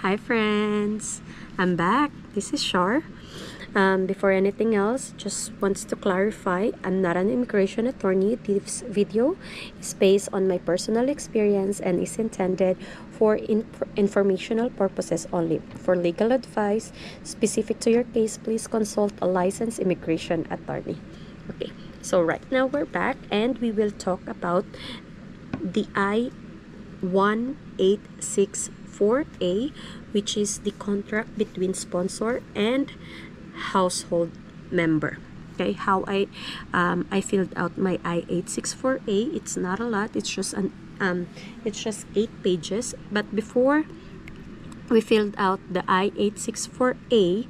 Hi friends, I'm back. This is Shar. Before anything else, just wants to clarify, I'm not an immigration attorney. This video is based on my personal experience and is intended for informational purposes only. For legal advice specific to your case, please consult a licensed immigration attorney. Okay, so right now we're back and we will talk about the I-864A, which is the contract between sponsor and household member. Okay, how I filled out my I-864A. It's not a lot. It's just 8 pages. But before we filled out the I-864A,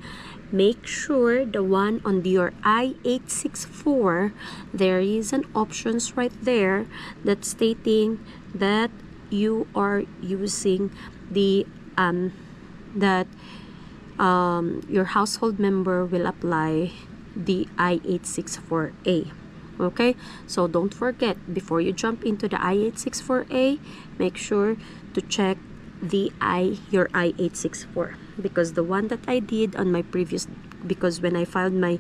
make sure the one on your I-864, there is an options right there that's stating that you are using the your household member will apply the I-864A. Okay, so don't forget, before you jump into the I-864A, make sure to check your I-864, because the one that I did on my previous, because when I filed my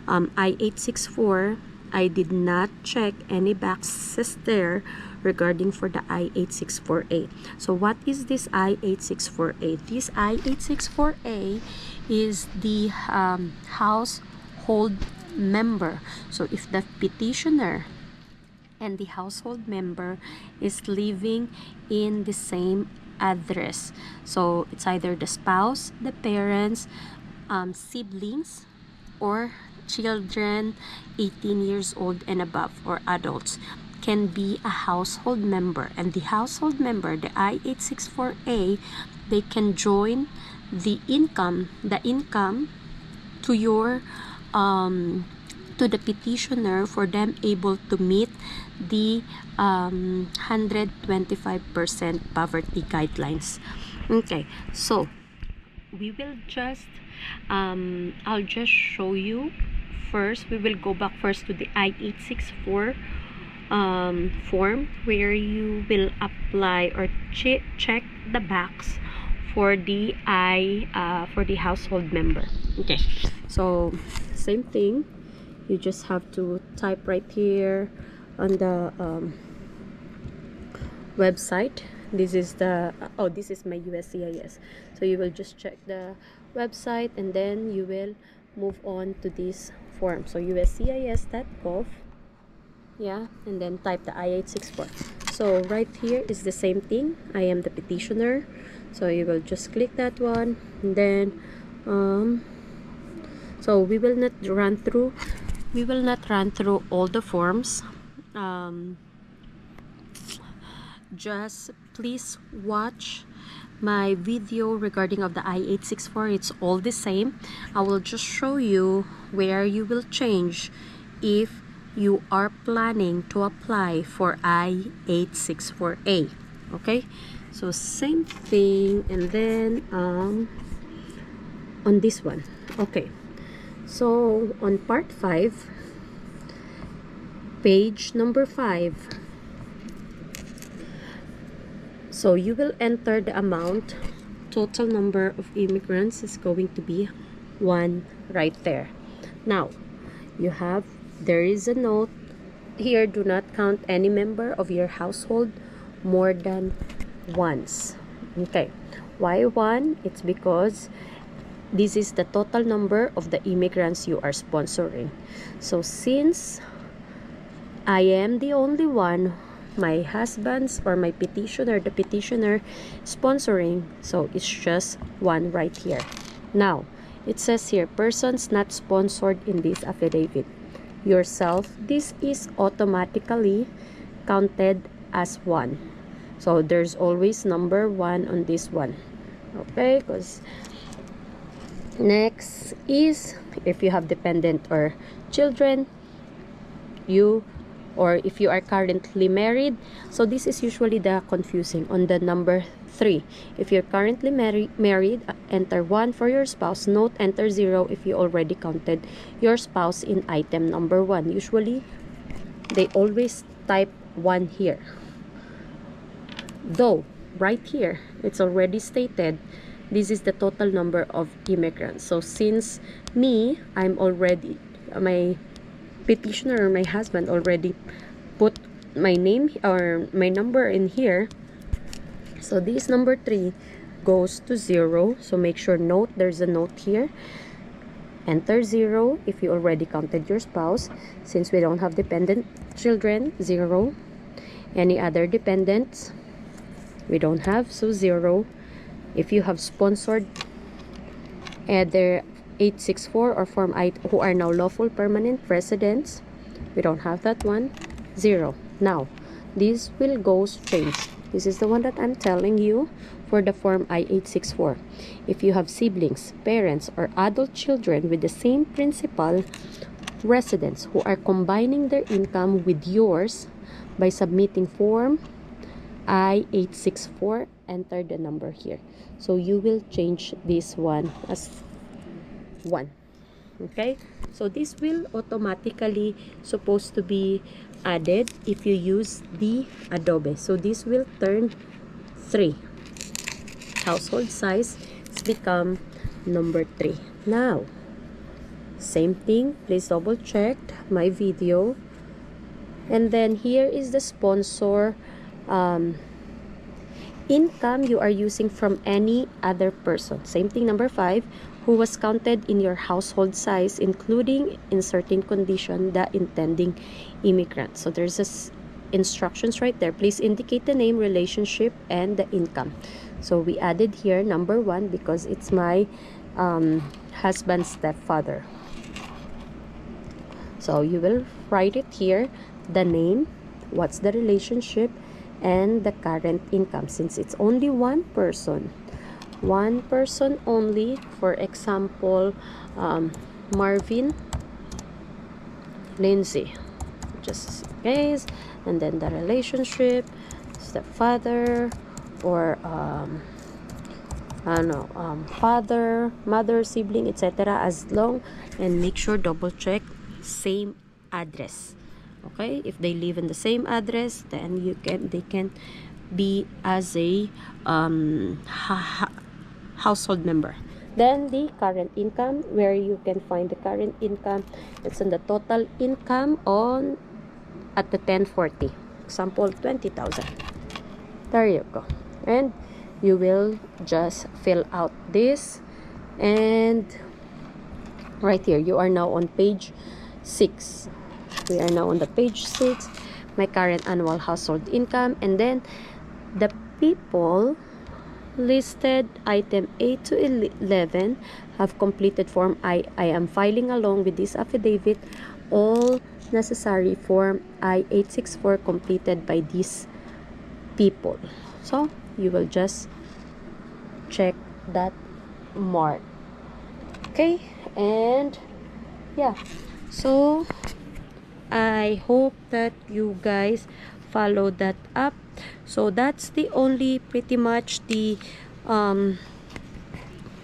I-864, I did not check any boxes there regarding for the I-864A. So what is this I-864A? This I-864A is the household member. So if the petitioner and the household member is living in the same address, so it's either the spouse, the parents, siblings, or children 18 years old and above, or adults, can be a household member. And the household member, the I-864A, they can join the income to your to the petitioner for them able to meet the 125% poverty guidelines. Okay, so we will just I'll just show you first. We will go back first to the I-864 form, where you will apply or check the box for the for the household member. Okay, so same thing, you just have to type right here on the website. This is the this is my USCIS, so you will just check the website and then you will move on to this form. So USCIS.gov, yeah, and then type the I-864. so right here is the same thing. I am the petitioner, so you will just click that one, and then so we will not run through all the forms. Just please watch my video regarding of the I-864. It's all the same. I will just show you where you will change if you are planning to apply for I-864A. Okay, so same thing. And then on this one, okay, so on part 5, page number 5, so you will enter the amount. Total number of immigrants is going to be 1 right there. Now there is a note here: do not count any member of your household more than once. Okay, why 1? It's because this is the total number of the immigrants you are sponsoring. So since I am the only one, my husband's or my petitioner, the petitioner sponsoring, so it's just 1 right here. Now it says here, persons not sponsored in this affidavit: yourself. This is automatically counted as 1. So there's always number 1 on this one. Okay, because next is if you have dependent or children, or if you are currently married. So this is usually the confusing on the number 3. If you're currently married, enter 1 for your spouse. Note, enter 0 if you already counted your spouse in item number 1. Usually they always type 1 here, though right here it's already stated this is the total number of immigrants. So since me, I'm already, my petitioner or my husband already put my name or my number in here, so this number 3 goes to 0. So make sure note, there's a note here. Enter 0 if you already counted your spouse. Since we don't have dependent children, 0. Any other dependents, we don't have, so 0. If you have sponsored either 864 or Form I who are now lawful permanent residents, we don't have that one, 0. Now this will go change. This is the one that I'm telling you for the Form I-864. If you have siblings, parents, or adult children with the same principal residents who are combining their income with yours by submitting Form I-864, enter the number here. So you will change this one as 1. Okay, so this will automatically supposed to be added if you use the Adobe. So this will turn 3. Household size has become number 3. Now, same thing, please double check my video. And then here is the sponsor income you are using from any other person. Same thing, number 5, who was counted in your household size, including in certain condition the intending immigrant. So there's instructions right there. Please indicate the name, relationship, and the income. So we added here number 1 because it's my husband's stepfather. So you will write it here, the name, what's the relationship, and the current income. Since it's only one person only, for example, Marvin Lindsay, just in case, and then the relationship, stepfather, or father, mother, sibling, etc. As long, and make sure double check same address. Okay, if they live in the same address, then they can be as a household member. Then the current income, where you can find the current income, it's in the total income on at the 1040, example 20,000. There you go. And you will just fill out this, and right here you are now on page 6. We are now on the page 6, my current annual household income, and then the people listed item 8 to 11 have completed form I am filing along with this affidavit all necessary form I-864 completed by these people. So you will just check that mark. Okay, and yeah, so I hope that you guys follow that up. So that's the only pretty much the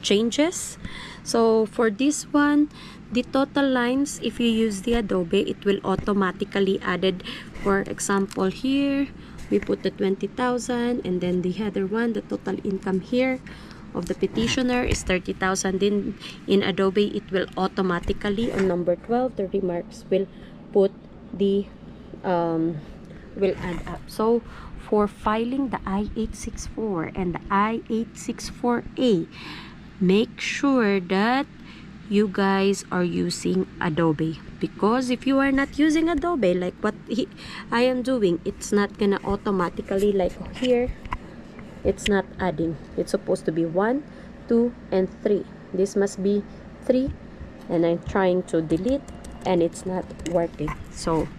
changes. So for this one, the total lines, if you use the Adobe, it will automatically added. For example, here we put the 20,000, and then the other one, the total income here of the petitioner is 30,000. Then in Adobe, it will automatically on number 12, the remarks will put the will add up. So for filing the I-864 and the I-864A, make sure that you guys are using Adobe, because if you are not using Adobe like what I am doing, it's not gonna automatically, like here, it's not adding. It's supposed to be 1, 2, and 3. This must be 3, and I'm trying to delete and it's not working. So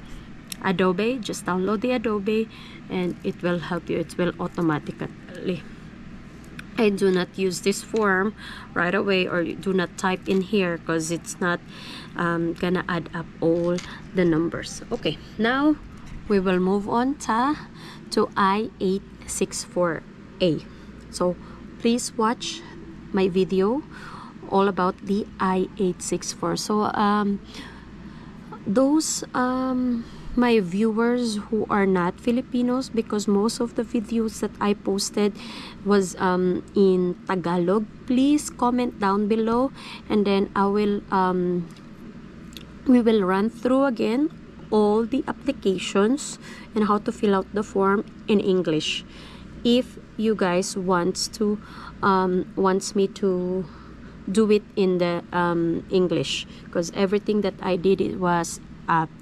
Adobe, just download the Adobe and it will help you. It will automatically. I do not use this form right away, or do not type in here, because it's not gonna add up all the numbers. Okay, now we will move on to I-864A. So please watch my video all about the I-864. So those my viewers who are not Filipinos, because most of the videos that I posted was in Tagalog, please comment down below, and then I will we will run through again all the applications and how to fill out the form in English. If you guys wants me to do it in the English, because everything that I did, it was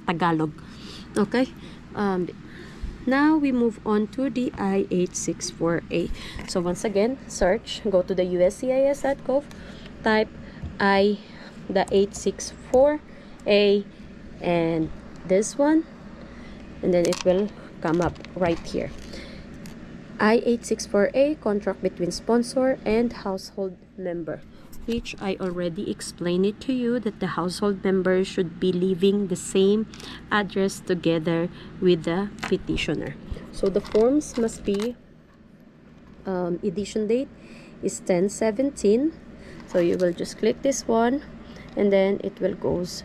Tagalog. Okay, now we move on to the I-864A. So once again, search, go to the USCIS.gov, type the 864A and this one, and then it will come up right here. I-864A, contract between sponsor and household member, which I already explained it to you that the household member should be living the same address together with the petitioner. So the forms must be, edition date is 10/17. So you will just click this one, and then it will goes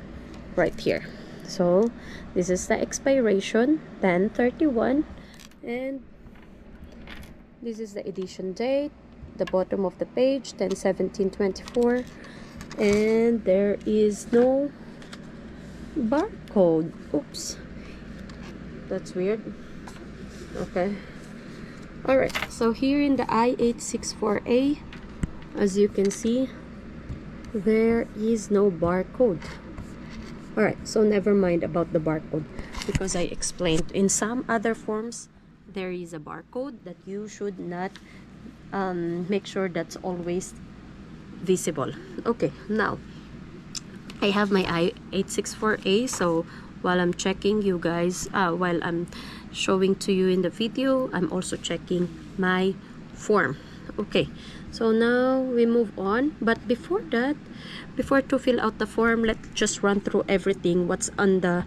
right here. So this is the expiration, 10/31, and this is the edition date, the bottom of the page, 10/17/24, and there is no barcode. Oops, that's weird. Okay, all right, so here in the I-864A, as you can see, there is no barcode. All right, so never mind about the barcode, because I explained in some other forms there is a barcode that you should not make sure that's always visible. Okay, now I have my I-864A, so while I'm checking you guys, while I'm showing to you in the video, I'm also checking my form. Okay, so now we move on, but before that, before to fill out the form, let's just run through everything what's on the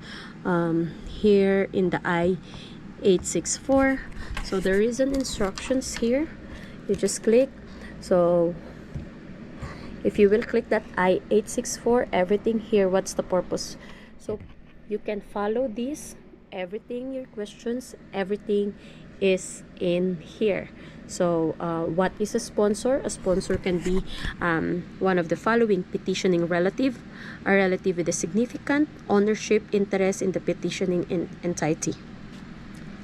here in the I-864. So there is an instructions here, you just click. So if you will click that I-864, everything here, what's the purpose, so you can follow this, everything, your questions, everything is in here. So what is a sponsor? A sponsor can be one of the following: petitioning relative, a relative with a significant ownership interest in the petitioning entity,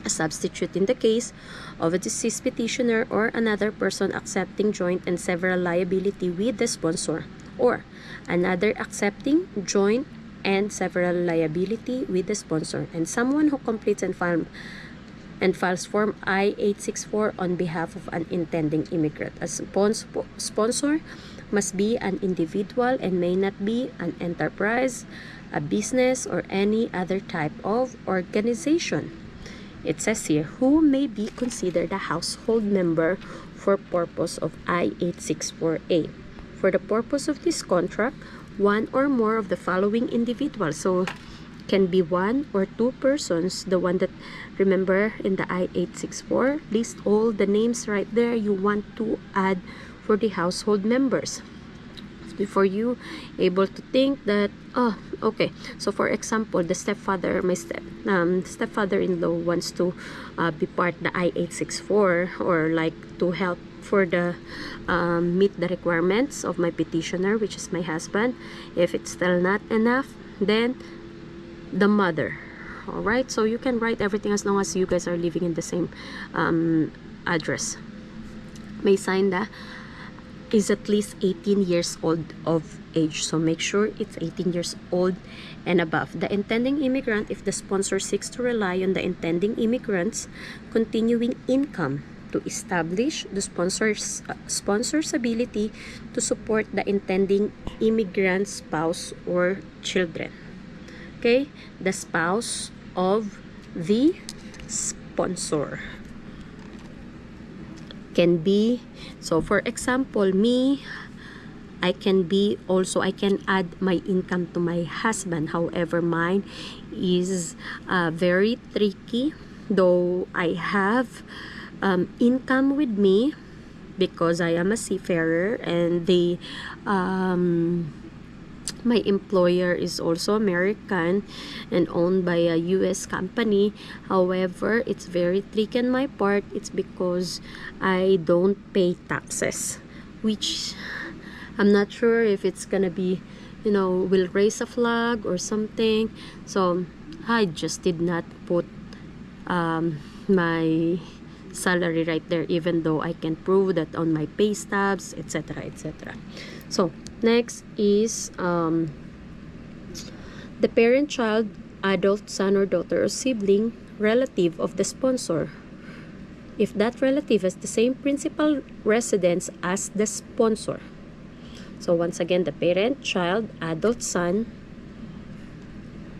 a substitute in the case of a deceased petitioner, or another person accepting joint and several liability with the sponsor, or another accepting joint and several liability with the sponsor, and someone who completes and files Form I-864 on behalf of an intending immigrant. A sponsor must be an individual and may not be an enterprise, a business, or any other type of organization. It says here, who may be considered a household member for purpose of I-864A. For the purpose of this contract, one or more of the following individuals, so can be one or two persons, the one that, remember, in the I-864, list all the names right there you want to add for the household members, before you able to think that, oh, okay, so for example, the stepfather, my stepfather-in-law wants to be part the I-864, or like to help for the meet the requirements of my petitioner, which is my husband. If it's still not enough, then the mother. All right, so you can write everything as long as you guys are living in the same address. May sign the is at least 18 years old of age, so make sure it's 18 years old and above. The intending immigrant, if the sponsor seeks to rely on the intending immigrant's continuing income to establish the sponsor's ability to support the intending immigrant's spouse or children. Okay, the spouse of the sponsor can be, so for example, me, I can add my income to my husband. However, mine is very tricky, though I have income with me because I am a seafarer, and the My employer is also American and owned by a US company. However, it's very tricky on my part. It's because I don't pay taxes, which I'm not sure if it's gonna be, will raise a flag or something. So I just did not put my salary right there, even though I can prove that on my pay stubs, etc., etc. So next is the parent, child, adult, son or daughter or sibling, relative of the sponsor, if that relative has the same principal residence as the sponsor. So once again, the parent, child, adult, son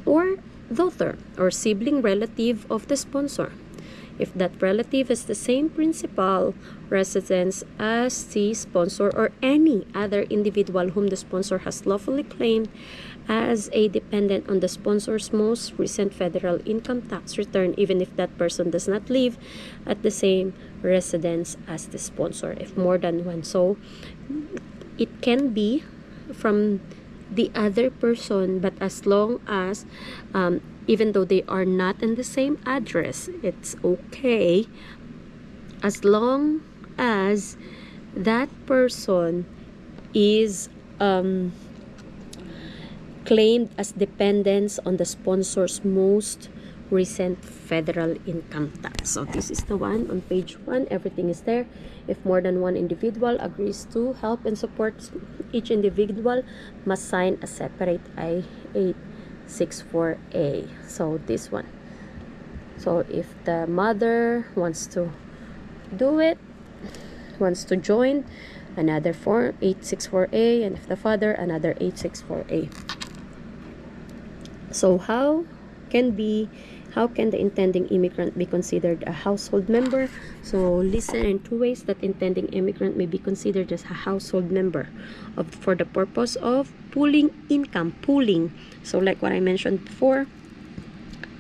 or daughter or sibling relative of the sponsor, if that relative has the same principal residence as the sponsor or any other individual whom the sponsor has lawfully claimed as a dependent on the sponsor's most recent federal income tax return, even if that person does not live at the same residence as the sponsor, if more than one. So it can be from the other person, but as long as even though they are not in the same address, it's okay as long as that person is claimed as dependents on the sponsor's most recent federal income tax. So this is the one on page 1. Everything is there. If more than one individual agrees to help and support each individual, must sign a separate I-864A. So this one. So if the mother wants to do it, wants to join, another form 864A, and if the father, another 864A. So how can the intending immigrant be considered a household member? So listen in two ways that intending immigrant may be considered as a household member for the purpose of pooling income. So like what I mentioned before,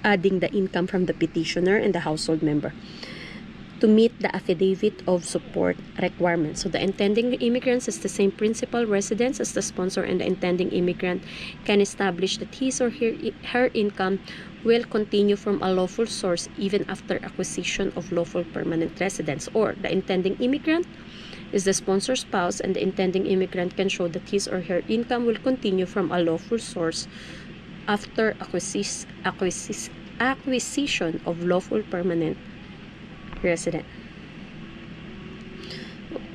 adding the income from the petitioner and the household member to meet the affidavit of support requirements. So the intending immigrant is the same principal residence as the sponsor, and the intending immigrant can establish that his or her income will continue from a lawful source even after acquisition of lawful permanent residence. Or the intending immigrant is the sponsor's spouse, and the intending immigrant can show that his or her income will continue from a lawful source after acquisition of lawful permanent resident.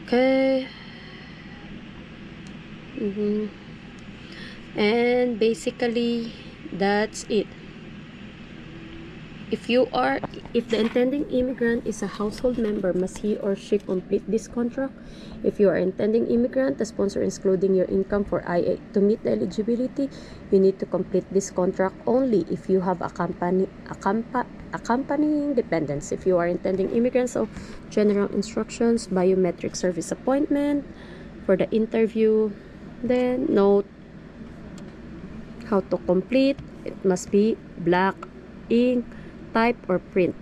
Okay. And basically that's it. If the intending immigrant is a household member, must he or she complete this contract? If you are intending immigrant, the sponsor is excluding your income for I-8. To meet the eligibility, you need to complete this contract only if you have accompanying dependents. If you are intending immigrant, so general instructions, biometric service appointment for the interview. Then note how to complete. It must be black ink, type or print.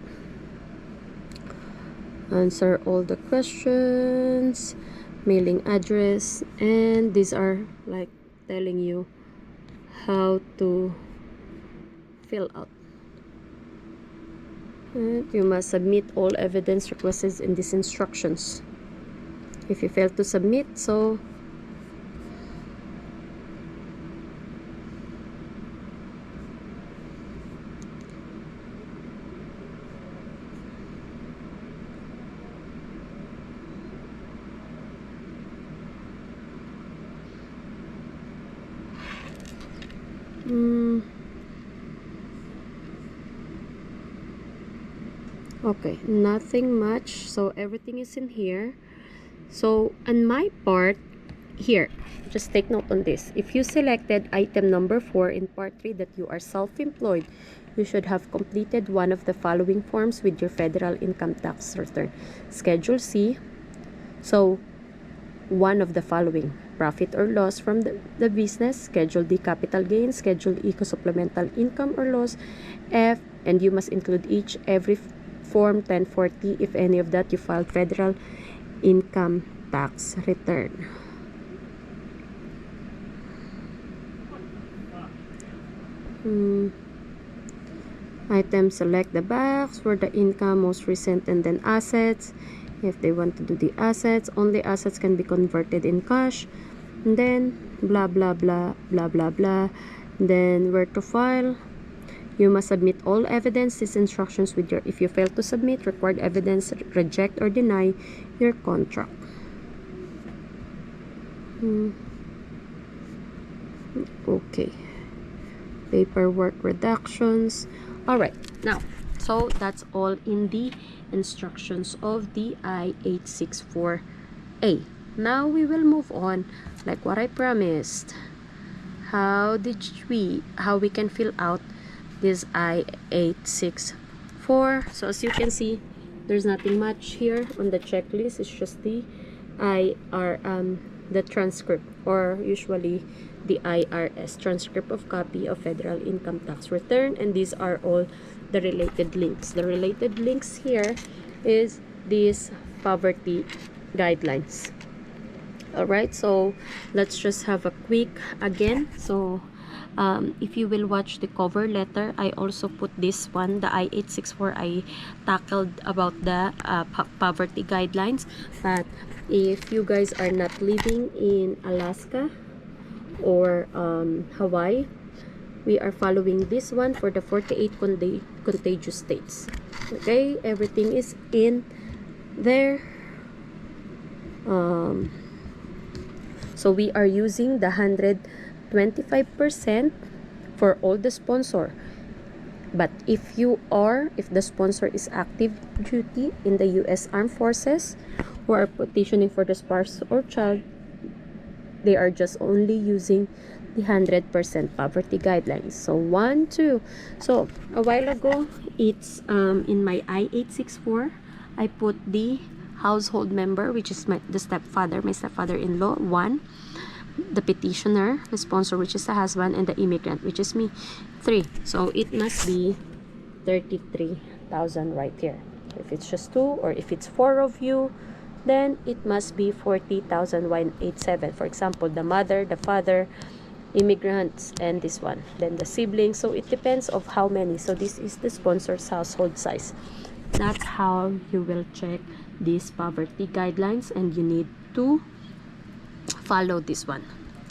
Answer all the questions, mailing address, and these are like telling you how to fill out. And you must submit all evidence requested in these instructions. If you fail to submit, so okay, nothing much. So everything is in here. So on my part here, just take note on this. If you selected item number 4 in part 3 that you are self-employed, you should have completed one of the following forms with your federal income tax return. Schedule C. So one of the following: profit or loss from the business. Schedule D, capital gain. Schedule E, supplemental income or loss. F, and you must include every form 1040 if any of that you filed federal income tax return. Item, select the box for the income, most recent, and then assets. If they want to do the assets, only assets can be converted in cash. And then blah blah blah blah blah blah. Then where to file. You must submit all evidence. These instructions with your, if you fail to submit required evidence, reject or deny your contract. Okay. Paperwork reductions. All right. Now, so that's all in the instructions of the I-864A. Now we will move on, like what I promised. How we can fill out this I-864. So as you can see, there's nothing much here on the checklist. It's just the the transcript, or usually the IRS, transcript of copy of federal income tax return, and these are all the related links. The related links here is these poverty guidelines. All right, so let's just have a quick again. So if you will watch the cover letter, I also put this one, the I-864. I tackled about the poverty guidelines. But if you guys are not living in Alaska or Hawaii, we are following this one for the 48 contagious states. Okay, everything is in there. So we are using the 125% for all the sponsor. But if the sponsor is active duty in the U.S. Armed Forces, who are petitioning for the spouse or child, they are just only using the 100% poverty guidelines. So 1, 2. So a while ago, it's in my I-864, I put the household member, which is my stepfather-in-law, 1. The petitioner, the sponsor, which is the husband, and the immigrant, which is me, 3. So it must be 33,000 right here. If it's just 2, or if it's 4 of you, then it must be 40,187. For example, the mother, the father, immigrants, and this one, then the siblings. So it depends of how many. So this is the sponsor's household size. That's how you will check these poverty guidelines, and you need to follow this one.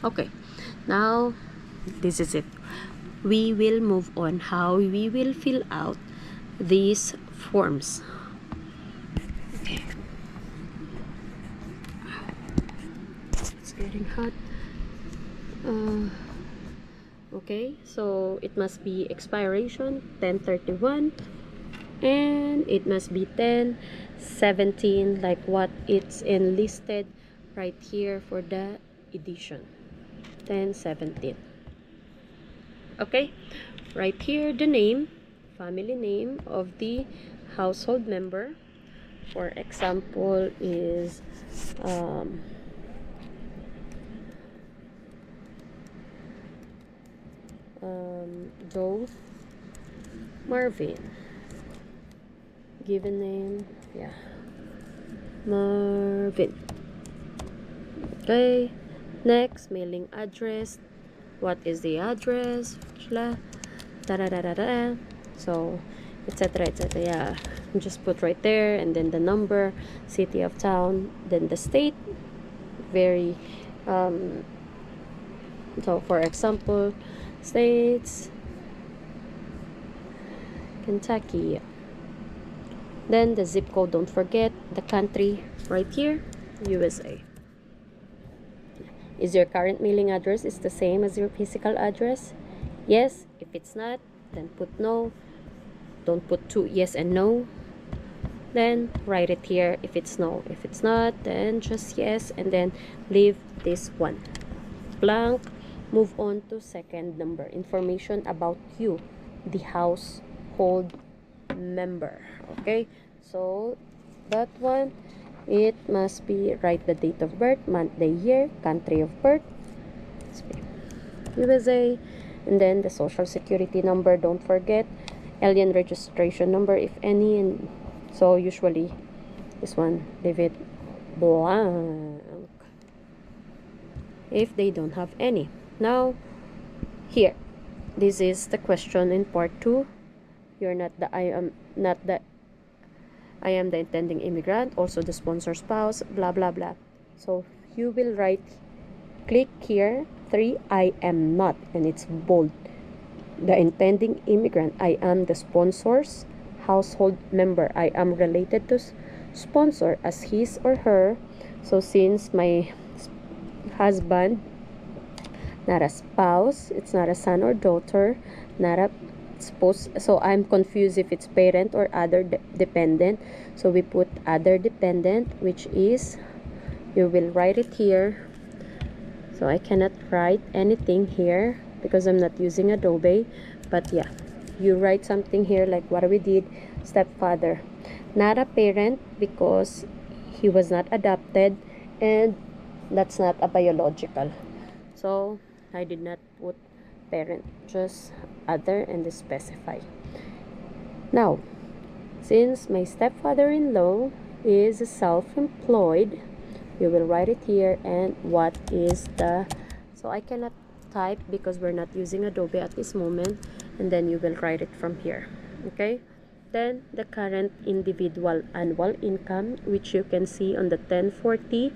Okay, now this is it. We will move on how we will fill out these forms. Okay, it's getting hot. Okay, so it must be expiration 10/31, and it must be 10/17, like what it's enlisted right here for the edition, 10/17. Okay, right here the name, family name of the household member. For example is Joe Marvin. Given name, yeah, Marvin. Okay, next, mailing address. What is the address? So etc, etc. Yeah, just put right there, and then the number, city of town, then the state. Very so for example, states, Kentucky. Then the zip code, don't forget. The country right here, USA. Is your current mailing address is the same as your physical address? Yes. If it's not, then put no. Don't put two yes and no. Then write it here if it's no. If it's not, then just yes, and then leave this one blank. Move on to second number, information about you, the household member. Okay, so that one, it must be write the date of birth, month, day, year, country of birth, USA, and then the social security number, don't forget, alien registration number if any, and so usually this one, leave it blank if they don't have any. Now here, this is the question in part 2. You're not the I am the intending immigrant, also the sponsor spouse, blah blah blah. So you will write, click here 3, I am not, and it's bold. The intending immigrant, I am the sponsor's household member. I am related to sponsor as his or her. So since my husband, not a spouse, it's not a son or daughter, not a spouse, so I'm confused if it's parent or other dependent. So we put other dependent, which is, you will write it here. So I cannot write anything here because I'm not using Adobe, but yeah, you write something here like what we did. Stepfather, not a parent because he was not adopted, and that's not a biological. So I did not put parent, just other, and specify. Now, since my stepfather-in-law is self-employed, you will write it here, and what is the, so I cannot type because we're not using Adobe at this moment, and then you will write it from here. Okay, then the current individual annual income, which you can see on the 1040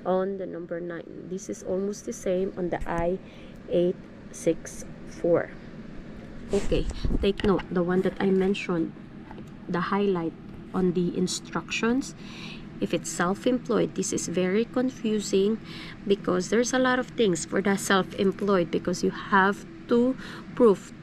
on the number 9. This is almost the same on the I-864. Okay, take note, the one that I mentioned, the highlight on the instructions, if it's self-employed, this is very confusing because there's a lot of things for the self-employed, because you have to prove,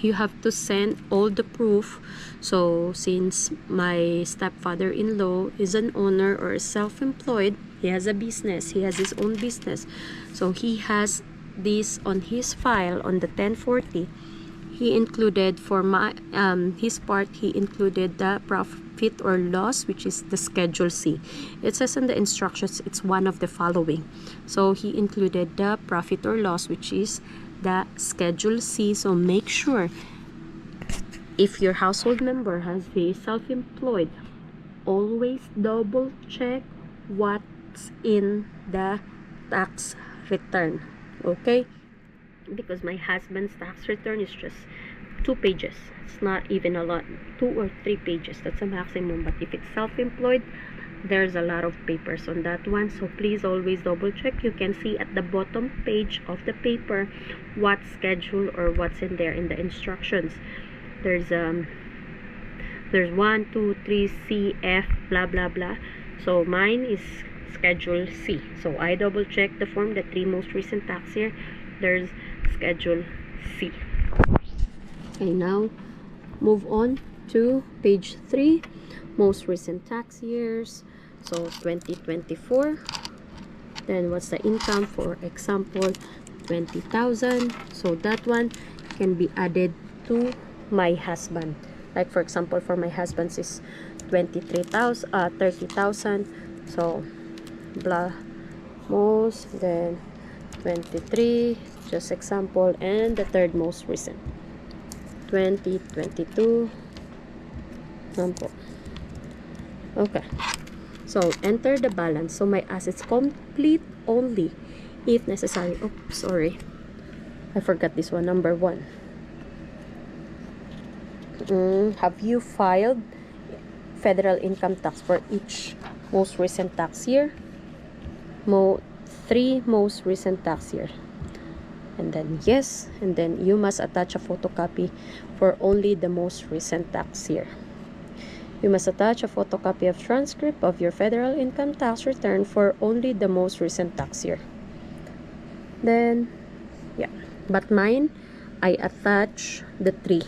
you have to send all the proof. So since my stepfather-in-law is an owner or is self-employed, he has a business, he has his own business, so he has this on his file on the 1040. He included for my his part, he included the profit or loss, which is the Schedule C. It says in the instructions it's one of the following. So he included the profit or loss, which is the Schedule C. So make sure, if your household member has a self-employed, always double check what's in the tax return. Okay, because my husband's tax return is just 2 pages. It's not even a lot, 2 or 3 pages, that's a maximum. But if it's self-employed, there's a lot of papers on that one, so please always double check. You can see at the bottom page of the paper what schedule or what's in there in the instructions. There's 1, 2, 3, C, F, blah blah blah. So mine is Schedule C. So I double check the form, the 3 most recent tax year, there's Schedule C. Okay, now move on to page 3, most recent tax years. So 2024, then what's the income? For example, 20,000. So that one can be added to my husband. Like for example, for my husband's is 23,000, 30,000. So blah most, then 23, just example, and the third most recent 2022 example. Okay, so enter the balance. So my assets complete only if necessary. Oh, sorry, I forgot this one, number 1. Have you filed federal income tax for each most recent tax year? 3 most recent tax year, and then yes, and then you must attach a photocopy for only the most recent tax year. You must attach a photocopy of transcript of your federal income tax return for only the most recent tax year. Then yeah, but mine, I attach the 3,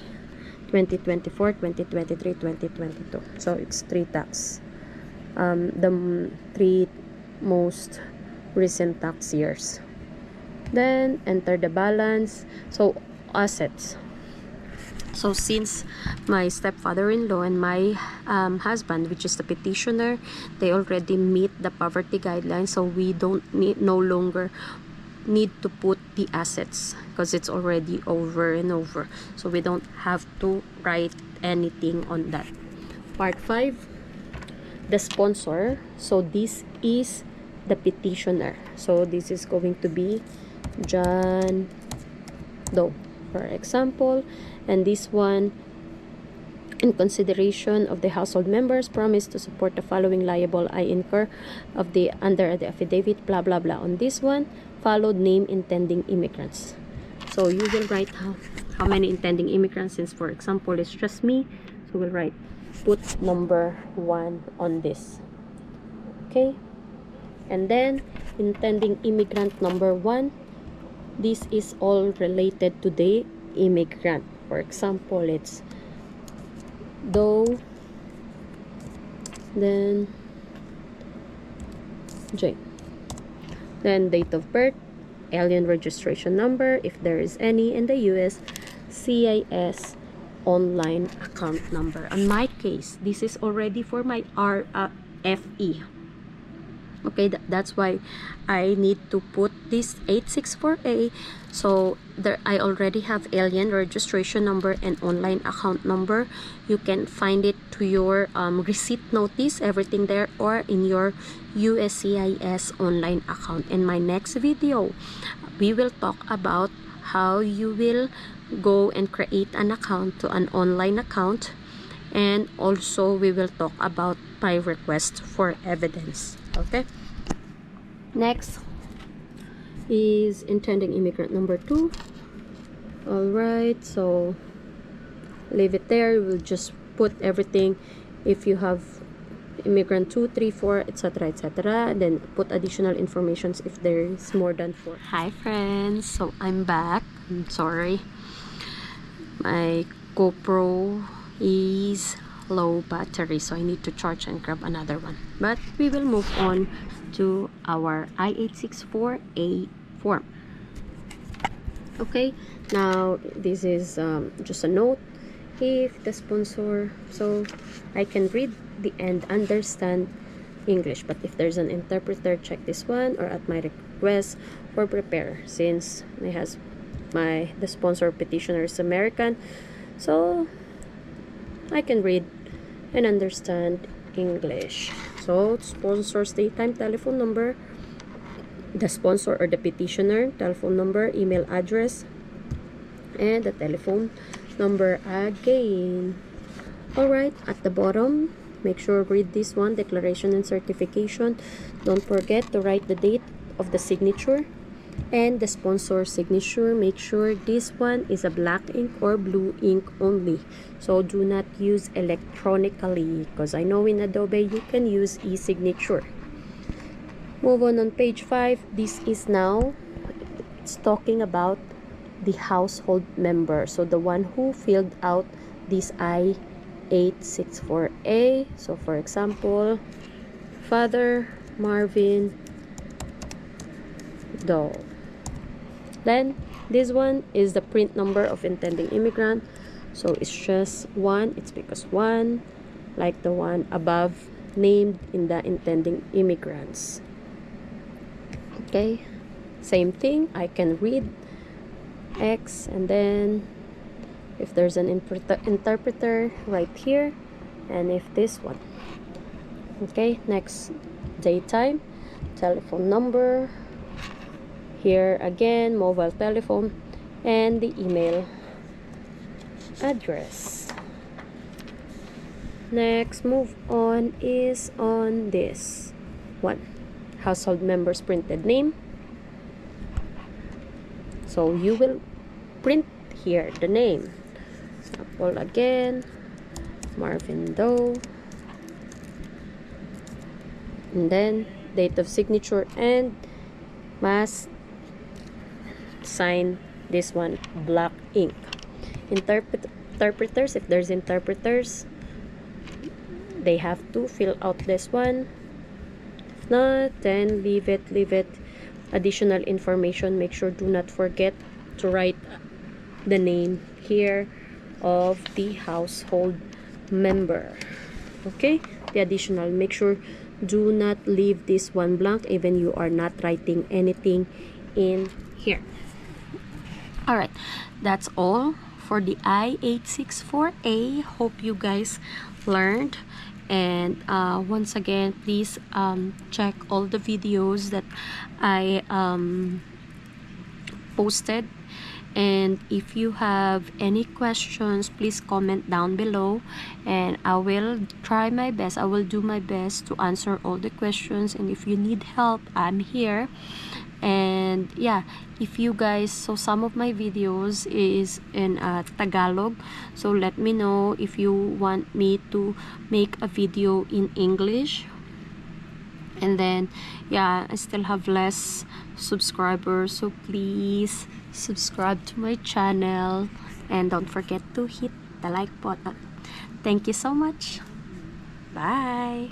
2024, 2023, 2022. So it's 3 tax, the 3 most recent tax years. Then enter the balance. So assets, so since my stepfather-in-law and my husband, which is the petitioner, they already meet the poverty guidelines, so we don't no longer need to put the assets because it's already over and over, so we don't have to write anything on that. Part 5, the sponsor. So this is the petitioner, so this is going to be John Doe. for example. And this one, in consideration of the household members, promise to support the following liable I incur of the under the affidavit, blah blah blah. On this one, followed name intending immigrants. So you will write how many intending immigrants, since for example it's just me, so we'll write put number 1 on this. Okay, and then intending immigrant number 1, this is all related to the immigrant. For example, it's Doe, then J, then date of birth, alien registration number if there is any, and the USCIS online account number. On my case, this is already for my RFE. Okay, that's why I need to put this 864A. So there, I already have alien registration number and online account number. You can find it to your receipt notice, everything there, or in your USCIS online account. In my next video, we will talk about how you will go and create an account to an online account, and also we will talk about my request for evidence. Okay, next is intending immigrant number 2. All right, so leave it there. We'll just put everything if you have immigrant 2, 3, 4, etc., etc., then put additional informations if there is more than 4. Hi friends, so I'm back. I'm sorry, my GoPro is low battery, so I need to charge and grab another one. But we will move on to our I-864A form. Okay, now this is just a note. If the sponsor, so I can read the and understand English, but if there's an interpreter, check this one, or at my request for prepare, since it has the sponsor petitioner is American, so I can read and understand English. So sponsor's daytime telephone number, the sponsor or the petitioner telephone number, email address, and the telephone number again. Alright, at the bottom, make sure read this one, declaration and certification. Don't forget to write the date of the signature and the sponsor signature. Make sure this one is a black ink or blue ink only, so do not use electronically, because I know in Adobe you can use e-signature. Move on page 5. This is now, it's talking about the household member, so the one who filled out this I-864A. So for example, Father Marvin Doe. Then this one is the print number of intending immigrant, so it's just 1. It's because 1, like the one above named in the intending immigrants. Okay, same thing, I can read X, and then if there's an interpreter right here, and if this one. Okay, next, daytime, telephone number, here again, mobile telephone, and the email address. Next, move on is on this one, household members printed name. So you will print here the name. Apple again, Marvin Doe, and then date of signature, and must sign this one black ink. Interpreters, if there's interpreters, they have to fill out this one. If not, then leave it. Additional information, make sure do not forget to write the name here of the household member. Okay, the additional, make sure do not leave this one blank even you are not writing anything in here. All right, that's all for the I-864A. Hope you guys learned. And once again, please check all the videos that I posted, And if you have any questions, please comment down below, and I will try my best. I will do my best to answer all the questions, and if you need help, I'm here. And yeah, if you guys, so some of my videos is in Tagalog, so let me know if you want me to make a video in English. And then yeah, I still have less subscribers, so please subscribe to my channel and don't forget to hit the like button. Thank you so much. Bye.